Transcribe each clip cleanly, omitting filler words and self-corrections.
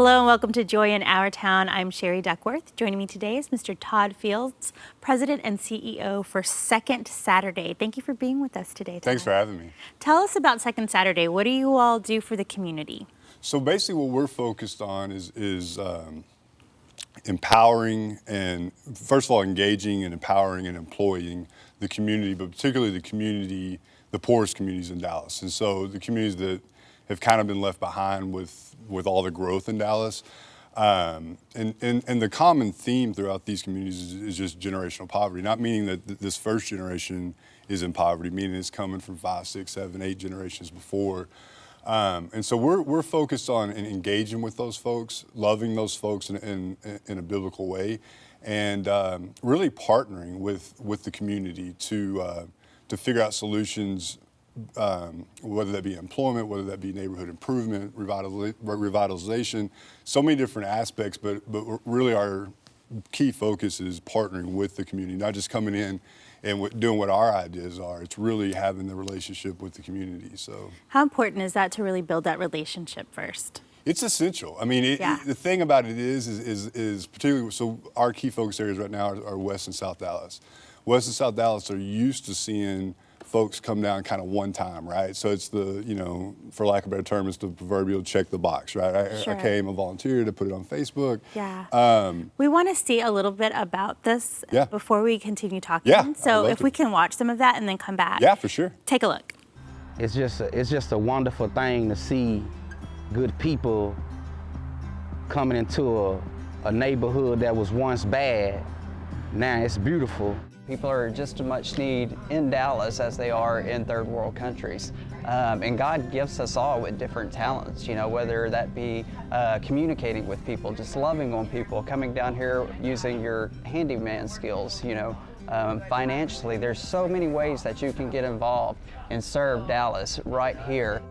Hello and welcome to Joy in Our Town. I'm Sherry Duckworth. Joining me today is Mr. Todd Fields, President and CEO for Second Saturday. Thank you for being with us today, Todd. Thanks for having me. Tell us about Second Saturday. What do you all do for the community? So basically what we're focused on is empowering and, first of all, engaging and empowering and employing the community, but particularly the poorest communities in Dallas. And so the communities that have kind of been left behind with all the growth in Dallas. And the common theme throughout these communities is just generational poverty, not meaning that this first generation is in poverty, meaning it's coming from 5, 6, 7, 8 generations before. And so we're focused on engaging with those folks, loving those folks in a biblical way, and really partnering with the community to figure out solutions, whether that be employment, whether that be neighborhood improvement, revitalization, so many different aspects, but really our key focus is partnering with the community, not just coming in and doing what our ideas are. It's really having the relationship with the community. So, how important is that to really build that relationship first? It's essential. I mean, the thing about it is particularly, so our key focus areas right now are West and South Dallas. West and South Dallas are used to seeing folks come down kind of one time, right? So it's the, for lack of a better term, it's the proverbial check the box, right? Sure. I came, I volunteered to put it on Facebook. Yeah. We want to see a little bit about this before we continue talking. Yeah, so if we can watch some of that and then come back. Yeah, for sure. Take a look. It's just a wonderful thing to see good people coming into a neighborhood that was once bad. Now it's beautiful. People are just as much need in Dallas as they are in third world countries. And God gifts us all with different talents, whether that be communicating with people, just loving on people, coming down here using your handyman skills, financially. There's so many ways that you can get involved and serve Dallas right here.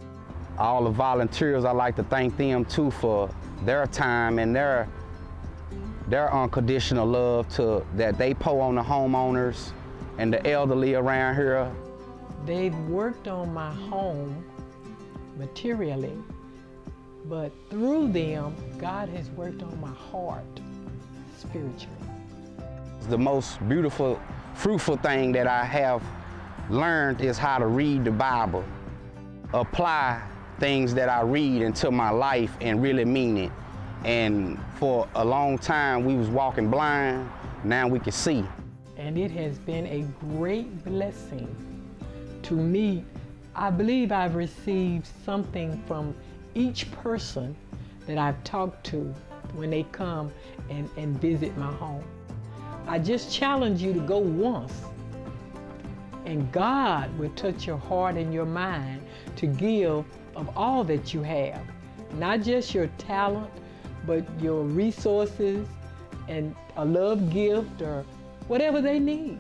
All the volunteers, I like to thank them too for their time and their unconditional love that they pour on the homeowners and the elderly around here. They've worked on my home materially, but through them, God has worked on my heart spiritually. The most beautiful, fruitful thing that I have learned is how to read the Bible, apply things that I read into my life and really mean it. And for a long time, we was walking blind, now we can see. And it has been a great blessing to me. I believe I've received something from each person that I've talked to when they come and visit my home. I just challenge you to go once, and God will touch your heart and your mind to give of all that you have, not just your talent, but your resources and a love gift or whatever they need.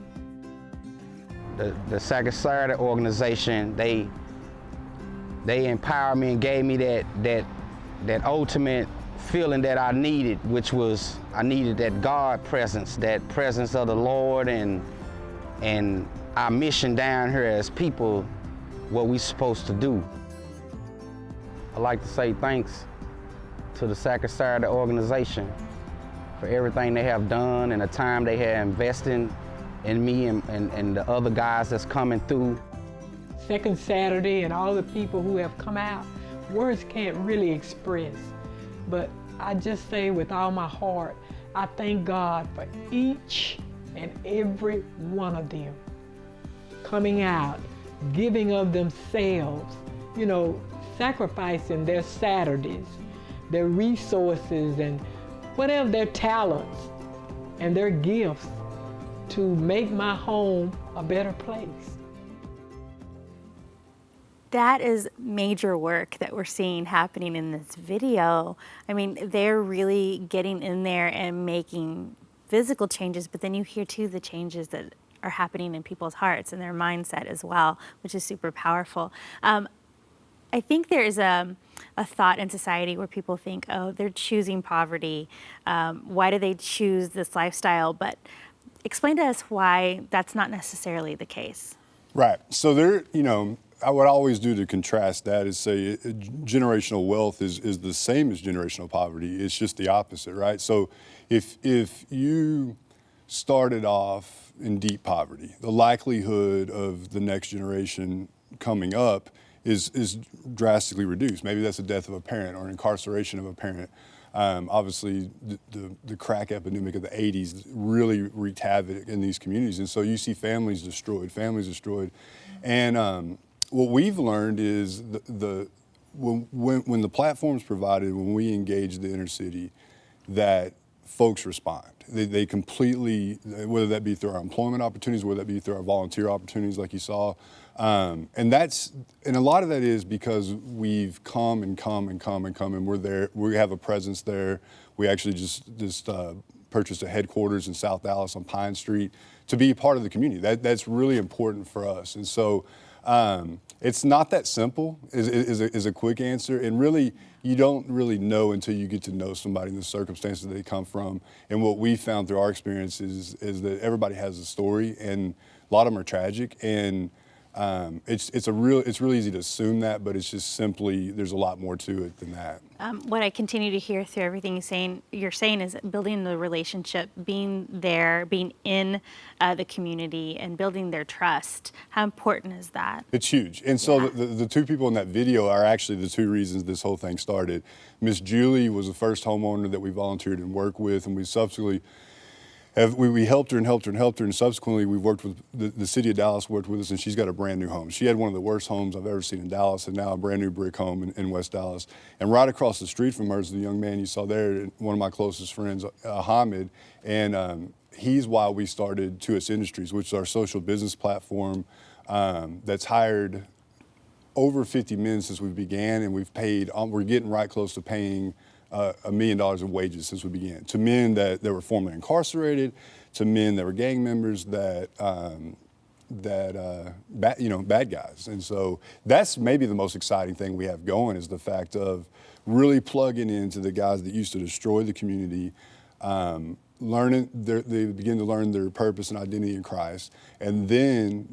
The Second Saturday organization, they empowered me and gave me that ultimate feeling that I needed, which was I needed that God presence, that presence of the Lord and our mission down here as people, what we supposed to do. I'd like to say thanks to the Second Saturday organization for everything they have done and the time they have invested in me and the other guys that's coming through. Second Saturday and all the people who have come out, words can't really express, but I just say with all my heart, I thank God for each and every one of them coming out, giving of themselves, sacrificing their Saturdays, their resources and whatever their talents and their gifts to make my home a better place. That is major work that we're seeing happening in this video. I mean, they're really getting in there and making physical changes, but then you hear too the changes that are happening in people's hearts and their mindset as well, which is super powerful. I think there is a thought in society where people think, oh, they're choosing poverty. Why do they choose this lifestyle? But explain to us why that's not necessarily the case. Right. So there, what I always do to contrast that is say generational wealth is the same as generational poverty. It's just the opposite, right? So if you started off in deep poverty, the likelihood of the next generation coming up is drastically reduced. Maybe that's the death of a parent or incarceration of a parent. Obviously, the crack epidemic of the 80s really wreaked havoc in these communities. And so you see families destroyed. And what we've learned is when the platform's provided, when we engage the inner city, that folks respond. They completely, whether that be through our employment opportunities, whether that be through our volunteer opportunities like you saw. And a lot of that is because we've come and we're there, we have a presence there. We actually just purchased a headquarters in South Dallas on Pine Street to be part of the community. That's really important for us. And so it's not that simple is a quick answer. And really, you don't really know until you get to know somebody in the circumstances that they come from. And what we found through our experience is that everybody has a story, and a lot of them are tragic. And it's real easy to assume that, but it's just simply there's a lot more to it than that. What I continue to hear through everything you're saying is building the relationship, being there, being in the community, and building their trust. How important is that? It's huge. And so the two people in that video are actually the two reasons this whole thing started. Miss Julie was the first homeowner that we volunteered and worked with, and we subsequently we helped her, and subsequently we worked with the city of Dallas worked with us, and she's got a brand new home. She had one of the worst homes I've ever seen in Dallas, and now a brand new brick home in West Dallas. And right across the street from her is the young man you saw there, one of my closest friends, Hamid, and he's why we started 2S Industries, which is our social business platform that's hired over 50 men since we began, and we're getting right close to paying $1 million in wages since we began, to men that were formerly incarcerated, to men that were gang members, bad guys. And so that's maybe the most exciting thing we have going, is the fact of really plugging into the guys that used to destroy the community, they begin to learn their purpose and identity in Christ, and then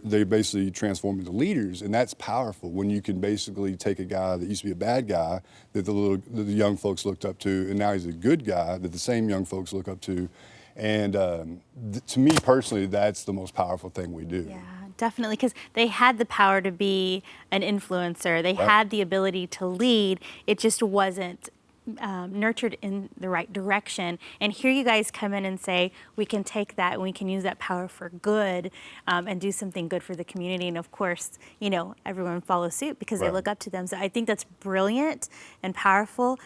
they basically transform into leaders, and that's powerful when you can basically take a guy that used to be a bad guy that the young folks looked up to, and now he's a good guy that the same young folks look up to, and to me personally, that's the most powerful thing we do. Yeah, definitely, because they had the power to be an influencer. They had the ability to lead. It just wasn't nurtured in the right direction. And here you guys come in and say, we can take that and we can use that power for good, and do something good for the community. And of course, everyone follows suit because they look up to them. So I think that's brilliant and powerful.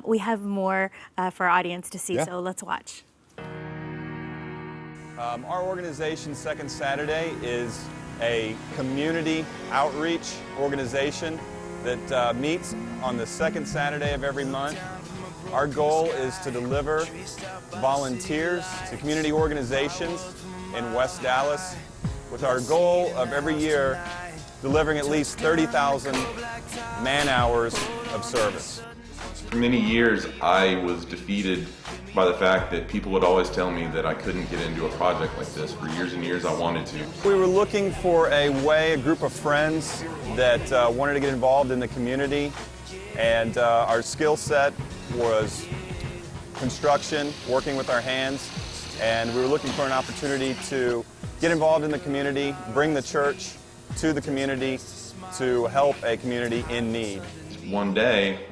We have more for our audience to see, so let's watch. Our organization, Second Saturday, is a community outreach organization that meets on the second Saturday of every month. Our goal is to deliver volunteers to community organizations in West Dallas, with our goal of every year delivering at least 30,000 man-hours of service. For many years, I was defeated by the fact that people would always tell me that I couldn't get into a project like this. For years and years, I wanted to. We were looking for a group of friends that wanted to get involved in the community, and our skill set was construction, working with our hands, and we were looking for an opportunity to get involved in the community, bring the church to the community to help a community in need. One day,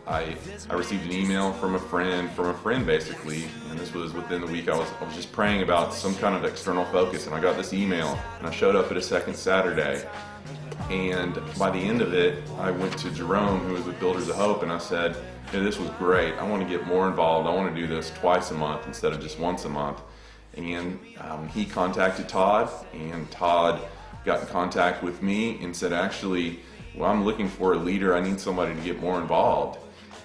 I received an email from a friend basically, and this was within the week. I was just praying about some kind of external focus, and I got this email, and I showed up at a second Saturday, and by the end of it, I went to Jerome, who was with Builders of Hope, and I said, this was great. I want to get more involved. I want to do this twice a month instead of just once a month. And he contacted Todd, and Todd got in contact with me and said, actually, well, I'm looking for a leader. I need somebody to get more involved.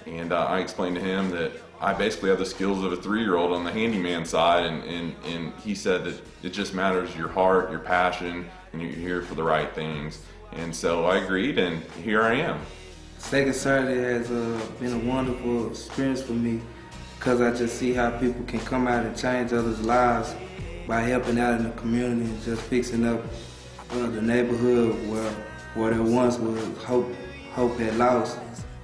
And I explained to him that I basically have the skills of a 3-year-old on the handyman side, and he said that it just matters your heart, your passion, and you're here for the right things. And so I agreed, and here I am. Second Saturday has been a wonderful experience for me, because I just see how people can come out and change others' lives by helping out in the community and just fixing up the neighborhood where there once was hope had lost,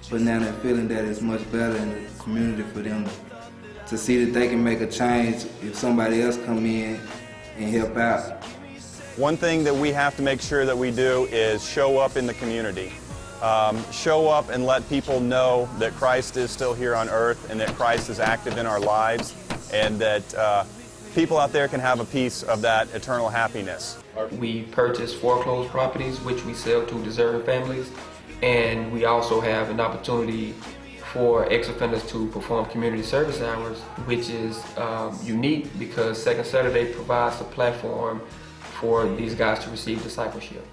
but now they're feeling that it's much better in the community for them to see that they can make a change if somebody else come in and help out. One thing that we have to make sure that we do is show up in the community. Show up and let people know that Christ is still here on earth and that Christ is active in our lives, and that people out there can have a piece of that eternal happiness. We purchase foreclosed properties which we sell to deserving families, and we also have an opportunity for ex-offenders to perform community service hours, which is unique because Second Saturday provides a platform for these guys to receive discipleship.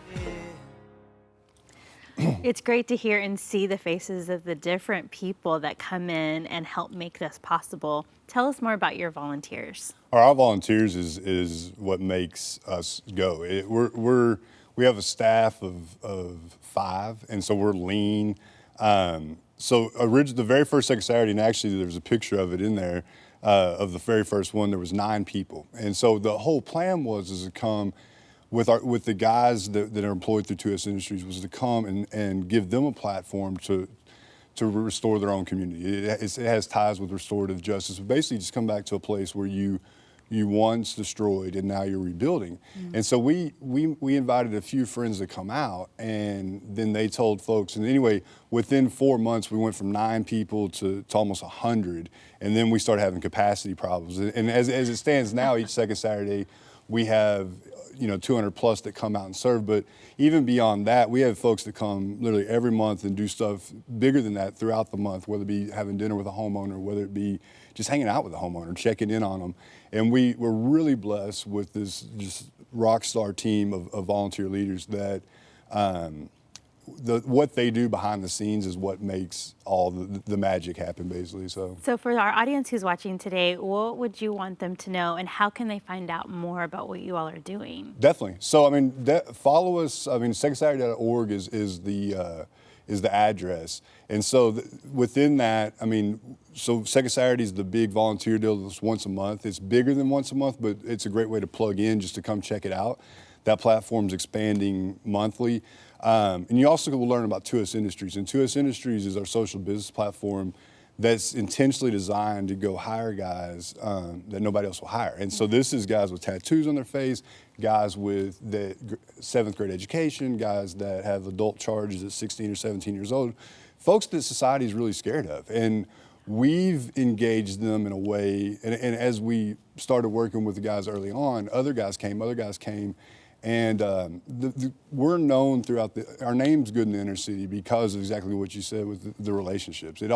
It's great to hear and see the faces of the different people that come in and help make this possible. Tell us more about your volunteers. Our volunteers is what makes us go. We have a staff of 5, and so we're lean. So the very first Second Saturday, and actually there's a picture of it in there, of the very first one, there was 9 people. And so the whole plan was to come with the guys that are employed through 2S Industries, was to come and give them a platform to restore their own community. It has ties with restorative justice, but basically just come back to a place where you once destroyed and now you're rebuilding. Mm-hmm. And so we invited a few friends to come out, and then they told folks, and anyway, within 4 months we went from 9 people to almost 100, and then we started having capacity problems. And as it stands now, each second Saturday we have 200 plus that come out and serve, but even beyond that, we have folks that come literally every month and do stuff bigger than that throughout the month, whether it be having dinner with a homeowner, whether it be just hanging out with a homeowner, checking in on them. And we're really blessed with this just rock star team of volunteer leaders that what they do behind the scenes is what makes all the magic happen, basically. So for our audience who's watching today, what would you want them to know, and how can they find out more about what you all are doing? Definitely. So follow us. secondsaturday.org is the address, and so within that, so Second Saturday is the big volunteer deal that's once a month. It's bigger than once a month, but it's a great way to plug in just to come check it out. That platform's expanding monthly. And you also will learn about 2S Industries. And 2S Industries is our social business platform that's intentionally designed to go hire guys that nobody else will hire. And so this is guys with tattoos on their face, guys with the 7th grade education, guys that have adult charges at 16 or 17 years old, folks that society is really scared of. And we've engaged them in a way, and as we started working with the guys early on, other guys came, and we're known throughout our name's good in the inner city because of exactly what you said with the relationships. I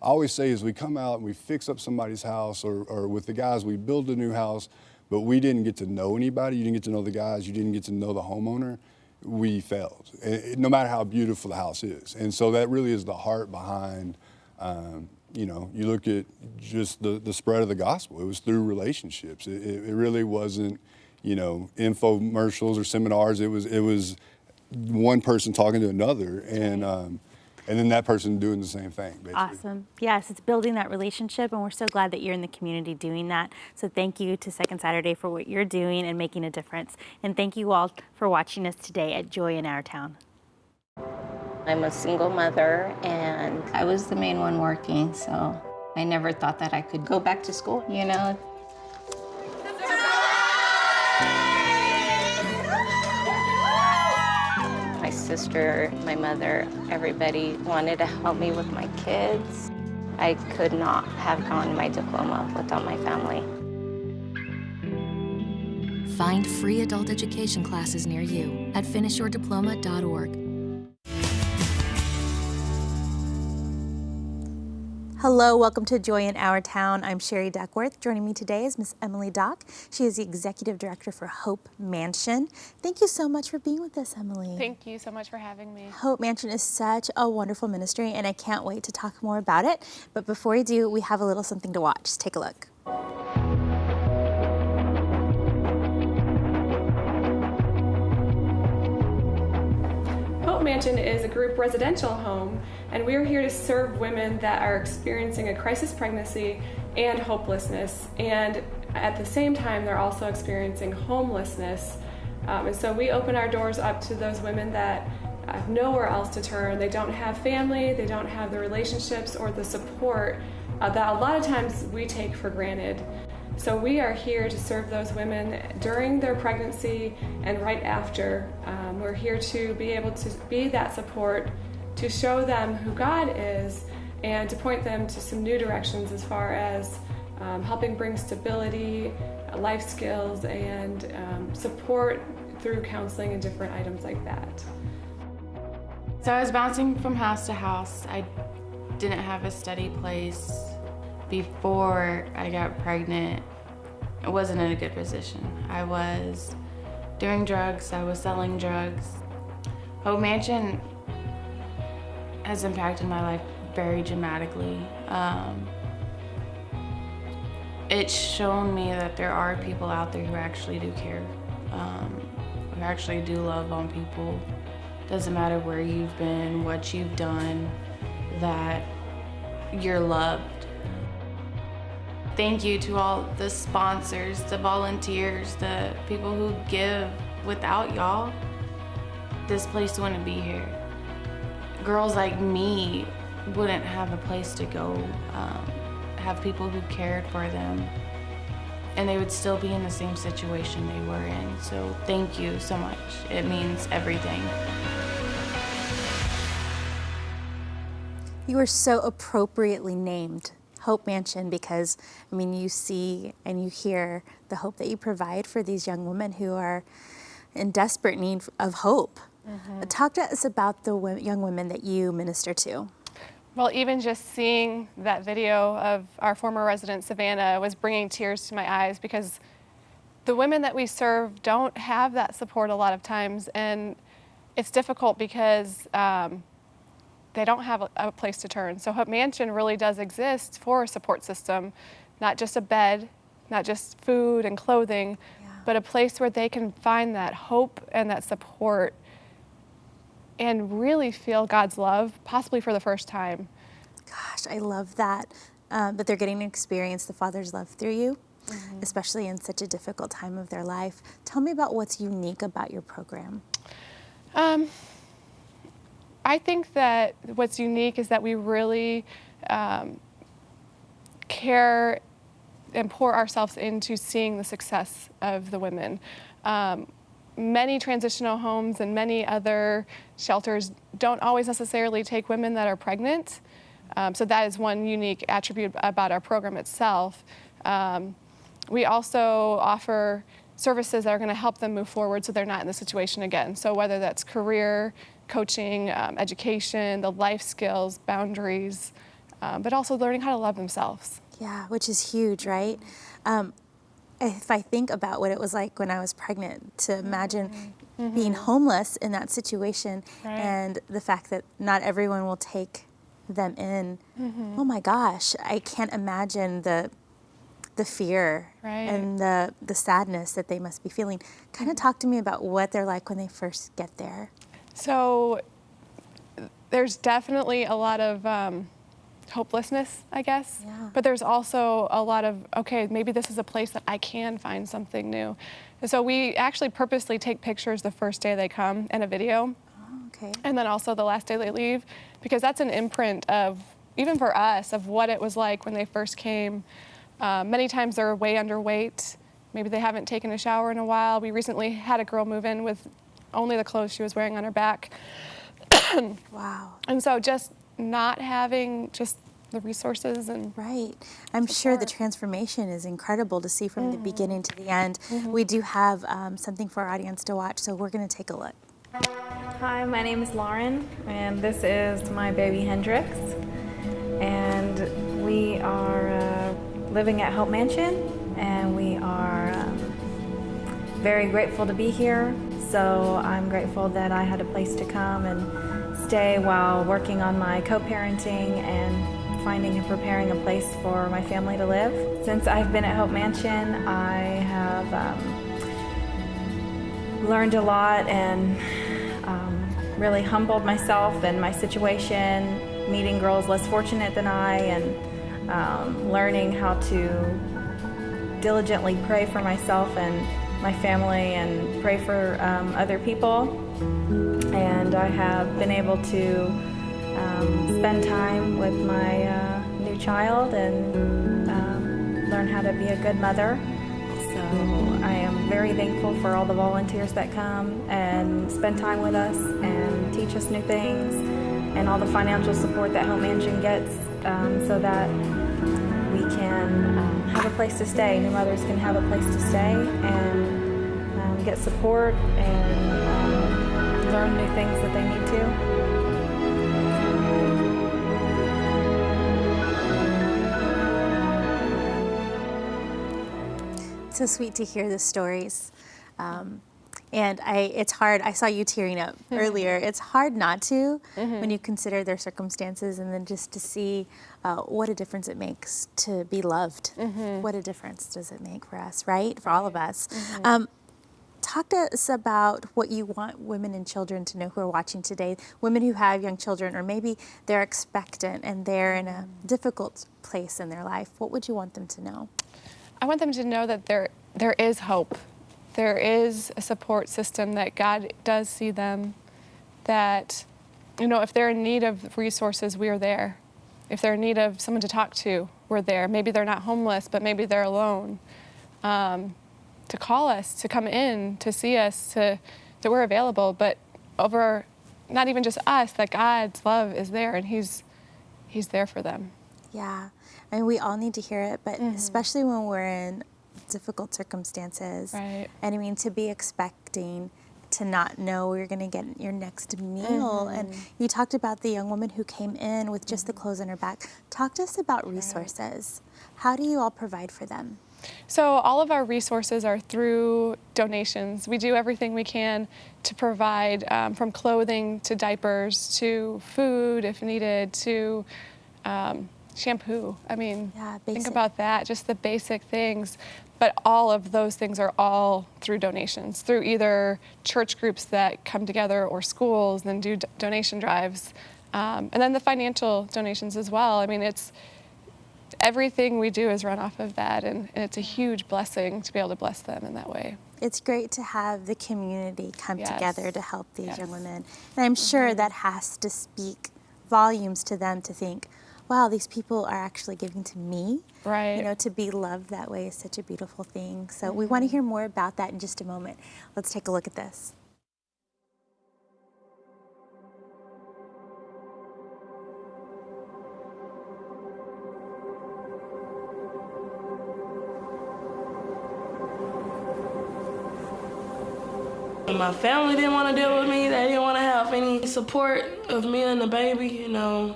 always say is we come out and we fix up somebody's house, or with the guys, we build a new house, but we didn't get to know anybody. You didn't get to know the guys. You didn't get to know the homeowner. We failed, no matter how beautiful the house is. And so that really is the heart behind, you look at just the spread of the gospel. It was through relationships. It really wasn't, infomercials or seminars. It was one person talking to another, and then that person doing the same thing, basically. Awesome. Yes, it's building that relationship, and we're so glad that you're in the community doing that. So thank you to Second Saturday for what you're doing and making a difference. And thank you all for watching us today at Joy in Our Town. I'm a single mother, and I was the main one working, so I never thought that I could go back to school, My sister, my mother, everybody wanted to help me with my kids. I could not have gotten my diploma without my family. Find free adult education classes near you at finishyourdiploma.org. Hello, welcome to Joy in Our Town. I'm Sherry Duckworth. Joining me today is Miss Emily Dock. She is the Executive Director for Hope Mansion. Thank you so much for being with us, Emily. Thank you so much for having me. Hope Mansion is such a wonderful ministry, and I can't wait to talk more about it. But before we do, we have a little something to watch. Take a look. Hope Mansion is a group residential home, and we are here to serve women that are experiencing a crisis pregnancy and hopelessness, and at the same time they're also experiencing homelessness And so we open our doors up to those women that have nowhere else to turn. They don't have family, they don't have the relationships or the support that a lot of times we take for granted. So we are here to serve those women during their pregnancy and right after. We're here to be able to be that support, to show them who God is, and to point them to some new directions as far as helping bring stability, life skills, and support through counseling and different items like that. So I was bouncing from house to house. I didn't have a steady place. Before I got pregnant, I wasn't in a good position. I was doing drugs, I was selling drugs. Hope Mansion has impacted my life very dramatically. It's shown me that there are people out there who actually do care, who actually do love on people. Doesn't matter where you've been, what you've done, that you're loved. Thank you to all the sponsors, the volunteers, the people who give. Without y'all, this place wouldn't be here. Girls like me wouldn't have a place to go, have people who cared for them, and they would still be in the same situation they were in. So thank you so much. It means everything. You are so appropriately named Hope Mansion because, I mean, you see and you hear the hope that you provide for these young women who are in desperate need of hope. Talk to us about the young women that you minister to. Well, even just seeing that video of our former resident, Savannah, was bringing tears to my eyes because the women that we serve don't have that support a lot of times, and it's difficult because they don't have a place to turn. So Hope Mansion really does exist for a support system, not just a bed, not just food and clothing, but a place where they can find that hope and that support and really feel God's love, possibly for the first time. Gosh, I love that. But they're getting to experience the Father's love through you, especially in such a difficult time of their life. Tell me about what's unique about your program. I think that what's unique is that we really care and pour ourselves into seeing the success of the women. Many transitional homes and many other shelters don't always necessarily take women that are pregnant. So that is one unique attribute about our program itself. We also offer services that are going to help them move forward so they're not in this situation again. So whether that's career, coaching, education, the life skills, boundaries, but also learning how to love themselves. Yeah, which is huge, right? If I think about what it was like when I was pregnant, to imagine being homeless in that situation and the fact that not everyone will take them in. Oh my gosh, I can't imagine the fear and the sadness that they must be feeling. Kind of talk to me about what they're like when they first get there. So there's definitely a lot of hopelessness, I guess. But there's also a lot of, okay, maybe this is a place that I can find something new. And so we actually purposely take pictures the first day they come and a video. And then also the last day they leave, because that's an imprint of, even for us, of what it was like when they first came. Many times they're way underweight. Maybe they haven't taken a shower in a while. We recently had a girl move in with only the clothes she was wearing on her back. Wow. And so just not having just the resources and I'm sure the transformation is incredible to see from the beginning to the end. We do have something for our audience to watch, so we're going to take a look. Hi, my name is Lauren, and this is my baby Hendrix, and we are living at Hope Mansion, and we are very grateful to be here. So I'm grateful that I had a place to come and stay while working on my co-parenting and finding and preparing a place for my family to live. Since I've been at Hope Mansion, I have learned a lot and really humbled myself and my situation, meeting girls less fortunate than I, and learning how to diligently pray for myself and my family and pray for other people. And I have been able to spend time with my new child and learn how to be a good mother. So I am very thankful for all the volunteers that come and spend time with us and teach us new things, and all the financial support that Hope Mansion gets so that we can have a place to stay. New mothers can have a place to stay and get support and learn new things that they need to. It's so sweet to hear the stories. And it's hard, I saw you tearing up earlier. It's hard not to when you consider their circumstances, and then just to see what a difference it makes to be loved. What a difference does it make for us, right? For all of us. Talk to us about what you want women and children to know who are watching today, women who have young children, or maybe they're expectant and they're in a difficult place in their life. What would you want them to know? I want them to know that there is hope. There is a support system, that God does see them, that, you know, if they're in need of resources, we are there. If they're in need of someone to talk to, we're there. Maybe they're not homeless, but maybe they're alone. To call us, to come in, to see us, that we're available, but over not even just us, that God's love is there, and He's there for them. Yeah, I mean, we all need to hear it, but especially when we're in difficult circumstances. Right. And I mean, to be expecting to not know where you're going to get your next meal. And you talked about the young woman who came in with just the clothes on her back. Talk to us about resources. How do you all provide for them? So all of our resources are through donations. We do everything we can to provide, from clothing to diapers to food if needed to shampoo. I mean, think about that, just the basic things. But all of those things are all through donations, through either church groups that come together or schools and do donation drives. And then the financial donations as well. I mean, everything we do is run off of that, and it's a huge blessing to be able to bless them in that way. It's great to have the community come together to help these young women. And I'm sure that has to speak volumes to them to think, wow, these people are actually giving to me. Right. You know, to be loved that way is such a beautiful thing. So we want to hear more about that in just a moment. Let's take a look at this. My family didn't want to deal with me. They didn't want to have any support of me and the baby, you know.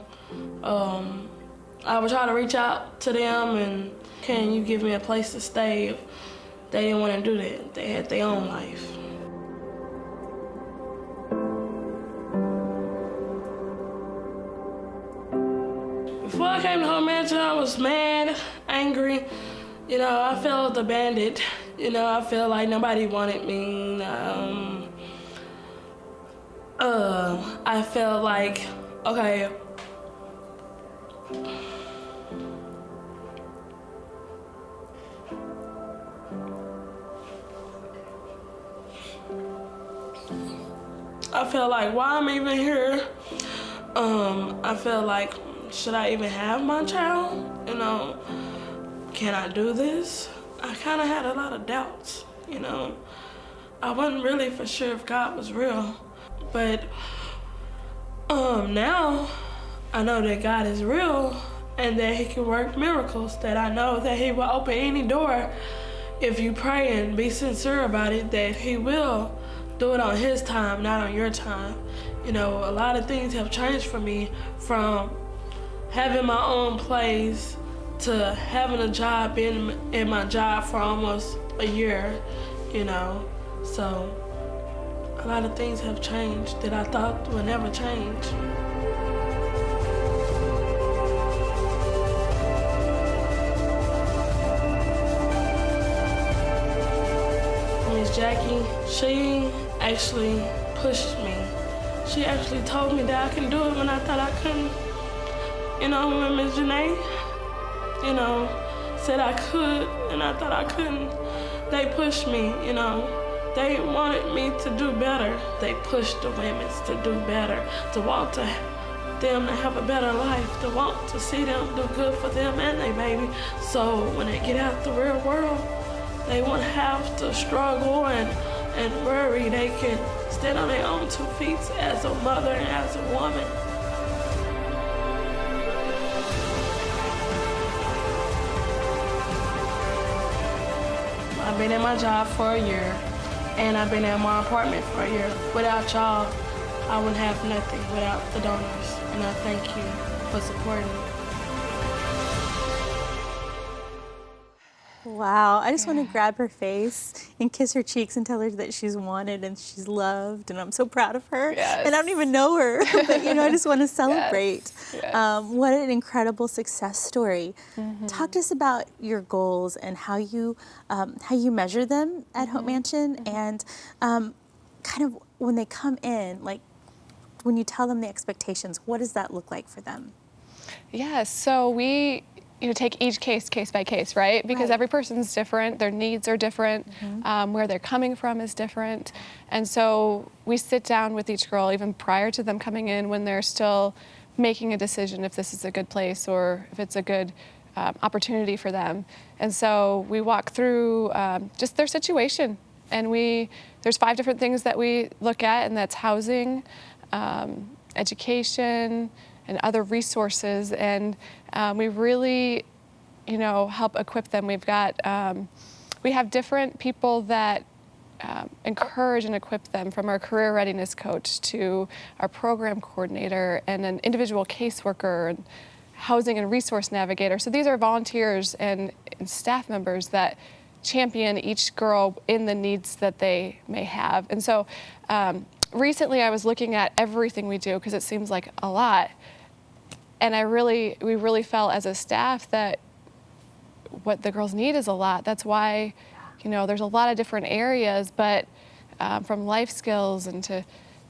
I would try to reach out to them and, can you give me a place to stay? They didn't want to do that. They had their own life. Before I came to Hope Mansion, I was mad, angry. You know, I felt abandoned. You know, I felt like nobody wanted me. I felt like, okay, I felt like, why am I even here? I felt like, should I even have my child? You know, can I do this? I kind of had a lot of doubts, you know. I wasn't really for sure if God was real. But now I know that God is real and that He can work miracles, that I know that He will open any door if you pray and be sincere about it, that He will do it on His time, not on your time. You know, a lot of things have changed for me, from having my own place to having a job, being in my job for almost a year, you know. So a lot of things have changed that I thought would never change. Miss Jackie, she actually pushed me. She actually told me that I can do it when I thought I couldn't. You know, when Miss Janae, you know, said I could and I thought I couldn't. they pushed me, you know. They wanted me to do better. They pushed the women to do better, to want to them to have a better life, to want to see them do good for them and their baby. So when they get out the real world, they won't have to struggle and worry. They can stand on their own 2 feet as a mother and as a woman. I've been in my job for a year, and I've been in my apartment for a year. Without y'all, I wouldn't have nothing without the donors, and I thank you for supporting me. Wow, I just want to grab her face and kiss her cheeks and tell her that she's wanted and she's loved, and I'm so proud of her. Yes. And I don't even know her, but I just want to celebrate. Yes. What an incredible success story. Talk to us about your goals and how you measure them at Hope Mansion, and kind of when they come in, like when you tell them the expectations, what does that look like for them? Yeah, so we take each case by case, right? Because every person's different, their needs are different, where they're coming from is different. And so we sit down with each girl even prior to them coming in when they're still making a decision if this is a good place or if it's a good opportunity for them. And so we walk through just their situation. And there's 5 different things that we look at, and that's housing, education, and other resources, and we really, help equip them. We have different people that encourage and equip them, from our career readiness coach to our program coordinator and an individual caseworker and housing and resource navigator. So these are volunteers and staff members that champion each girl in the needs that they may have. And so recently I was looking at everything we do, because it seems like a lot. And we really felt as a staff that what the girls need is a lot. That's why, there's a lot of different areas, but from life skills and to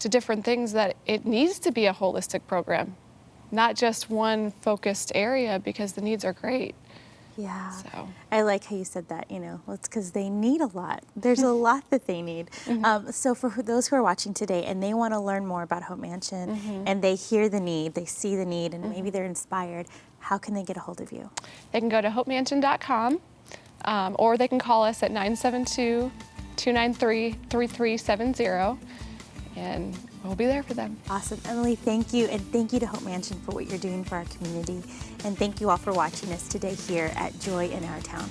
different things, that it needs to be a holistic program, not just one focused area, because the needs are great. Yeah, so. I like how you said that, it's because they need a lot. There's a lot that they need. So for those who are watching today and they want to learn more about Hope Mansion, and they hear the need, they see the need, and maybe they're inspired, how can they get a hold of you? They can go to hopemansion.com, or they can call us at 972-293-3370, and we'll be there for them. Awesome. Emily, thank you, and thank you to Hope Mansion for what you're doing for our community. And thank you all for watching us today here at Joy in Our Town.